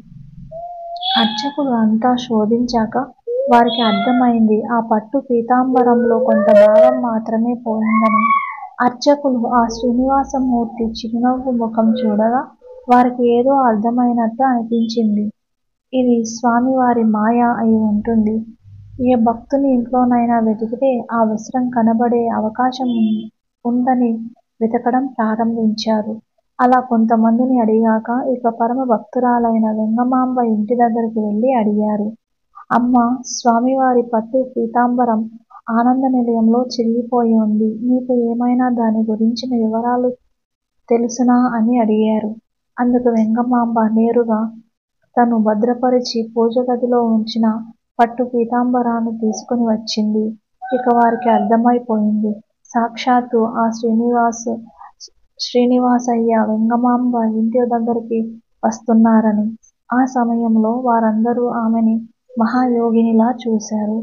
A: అర్చకులు అంతా శోధించాక వారికి అర్థమైంది ఆ పట్టు పీతాంబరంలో కొంత భాగం మాత్రమే పోయిందని. అర్చకులు ఆ శ్రీనివాసమూర్తి చిరునవ్వు ముఖం చూడగా వారికి ఏదో అర్థమైనట్టు అనిపించింది. ఇది స్వామివారి మాయ అయి ఉంటుంది. ఏ భక్తుని ఇంట్లోనైనా వెతికితే ఆ వస్త్రం కనబడే అవకాశం ఉందని వెతకడం ప్రారంభించారు. అలా కొంతమందిని అడిగాక ఇక పరమ భక్తురాలైన వెంగమాంబ ఇంటి దగ్గరికి వెళ్ళి అడిగారు. అమ్మ, స్వామివారి పట్టు పీతాంబరం ఆనంద నిలయంలో చిరిగిపోయి ఉంది. మీకు ఏమైనా దాని గురించిన వివరాలు తెలుసునా అని అడిగారు. అందుకు వెంగమాంబ నేరుగా తను భద్రపరిచి పూజ గదిలో ఉంచిన పట్టు పీతాంబరాన్ని తీసుకుని వచ్చింది. ఇక వారికి అర్థమైపోయింది. సాక్షాత్తు ఆ శ్రీనివాసయ్య వెంగమాంబ ఇంటి దగ్గరికి వస్తున్నారని. ఆ సమయంలో వారందరూ ఆమెని మహాయోగినిలా చూశారు.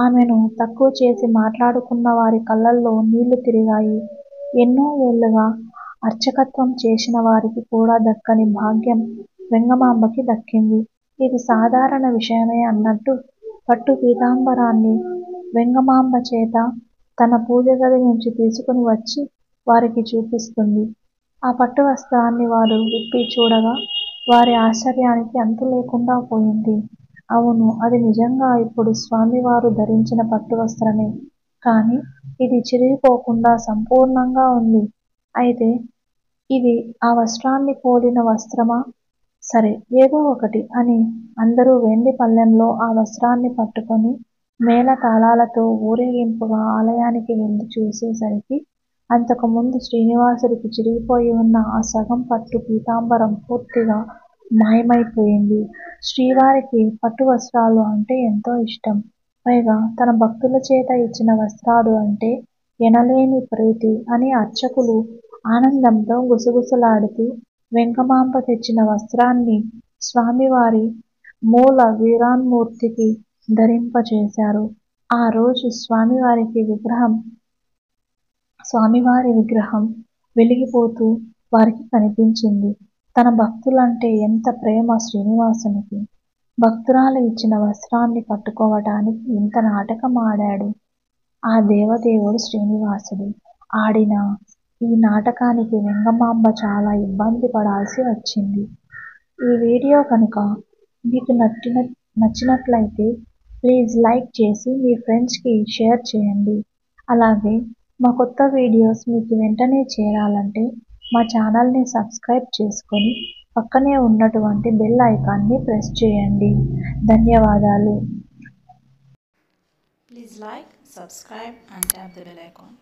A: ఆమెను తక్కువ చేసి మాట్లాడుకున్న వారి కళ్ళల్లో నీళ్లు తిరిగాయి. ఎన్నో ఏళ్లుగా అర్చకత్వం చేసిన వారికి కూడా దక్కని భాగ్యం వెంగమాంబకి దక్కింది. ఇది సాధారణ విషయమే అన్నట్టు పట్టు పీతాంబరాన్ని వెంగమాంబ చేత తన పూజ గది నుంచి తీసుకుని వచ్చి వారికి చూపిస్తుంది. ఆ పట్టు వస్త్రాన్ని వారు విప్పి చూడగా వారి ఆశ్చర్యానికి అంతు లేకుండా పోయింది. అవును, అది నిజంగా ఇప్పుడు స్వామివారు ధరించిన పట్టు వస్త్రమే. కాని ఇది చిరిగిపోకుండా సంపూర్ణంగా ఉంది. అయితే ఇది ఆ వస్త్రాన్ని పోలిన వస్త్రమా? సరే, ఏదో ఒకటి అని అందరూ వెండి పళ్ళెంలో ఆ వస్త్రాన్ని పట్టుకొని మేళ తాళాలతో ఊరేగింపుగా ఆలయానికి వెళ్ళి చూసేసరికి అంతకుముందు శ్రీనివాసుడికి చిరిగిపోయి ఉన్న ఆ సగం పట్టు పీతాంబరం పూర్తిగా మాయమైపోయింది. శ్రీవారికి పట్టు వస్త్రాలు అంటే ఎంతో ఇష్టం. పైగా తన భక్తుల చేత ఇచ్చిన వస్త్రాలు అంటే ఎనలేని ప్రీతి అని అర్చకులు ఆనందంతో గుసగుసలాడుతూ వెంగమాంబ తెచ్చిన వస్త్రాన్ని స్వామివారి మూల వీరాన్మూర్తికి ధరింపచేశారు. ఆ రోజు స్వామివారి విగ్రహం వెలిగిపోతూ వారికి కనిపించింది. తన భక్తులంటే ఎంత ప్రేమ శ్రీనివాసునికి! భక్తురాలు ఇచ్చిన వస్త్రాన్ని కట్టుకోవటానికి ఇంత నాటకం ఆడాడు ఆ దేవదేవుడు శ్రీనివాసుడు. ఆడిన ఈ నాటకానికి వెంగమాంబ చాలా ఇబ్బంది పడాల్సి వచ్చింది. ఈ వీడియో కనుక మీకు నచ్చినట్లయితే ప్లీజ్ లైక్ చేసి మీ ఫ్రెండ్స్కి షేర్ చేయండి. అలాగే మా కొత్త వీడియోస్ మీకు వెంటనే చేరాలంటే మా ఛానల్ని సబ్స్క్రైబ్ చేసుకొని పక్కనే ఉన్నటువంటి బెల్ ఐకాన్ని ప్రెస్ చేయండి. ధన్యవాదాలు.
B: Please like, subscribe and tap the bell icon.